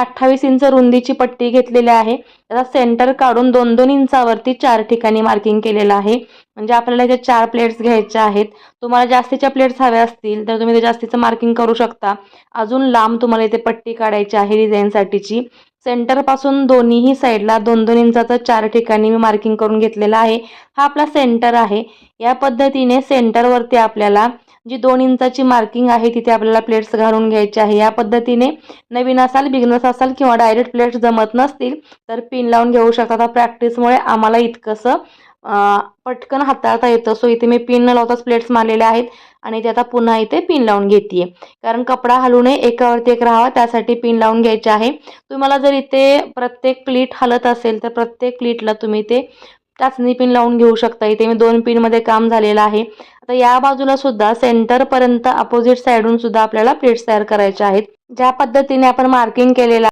28 inch रुंदीची पट्टी घेतलेली आहे. त्याचा सेंटर काढून 2-2 इंचावरती 4 ठिकाणी मार्किंग केलेलं आहे. म्हणजे आपल्याला इथे 4 प्लेट्स घ्यायच्या आहेत. तुम्हाला जास्तीच्या प्लेट्स हव्या असतील तर तुम्ही ते जास्तीचं मार्किंग करू शकता. अजून लांब तुम्हाला इथे पट्टी काढायची आहे डिझाईनसाठीची. सेंटरपासून दोन्हीही साईडला 2-2 इंचाचं 4 ठिकाणी मी मार्किंग करून घेतलेलं आहे. हा आपला सेंटर आहे. या पद्धतीने सेंटरवरती आपल्याला जी 2 इंचाची मार्किंग आहे तिथे आपल्याला प्लेट्स घालून घ्यायचे आहे. या पद्धतीने नवीन असाल, बिगिनर्स असाल किंवा डायरेक्ट प्लेट्स जमत नसतील तर पिन लावून घेऊ शकता. आता प्रॅक्टिसमुळे आम्हाला इतकंसं पटकन हाताळता येतं. सो इथे मी पिन न लावताच प्लेट्स मारलेल्या आहेत आणि ते आता पुन्हा इथे पिन लावून घेते. कारण कपडा हलू नये, एकावरती एक राहावा त्यासाठी पिन लावून घ्यायचे आहे. तुम्हाला जर इथे प्रत्येक प्लीट हलत असेल तर प्रत्येक प्लीटला तुम्ही ते टाचणी पिन लावून घेऊ शकता. इथे मी 2 पिनमध्ये काम झालेलं आहे. आता या बाजूला सुद्धा सेंटरपर्यंत अपोजिट साईडून सुद्धा आपल्याला प्लेट्स तयार करायच्या आहेत. ज्या पद्धतीने आपण मार्किंग केलेलं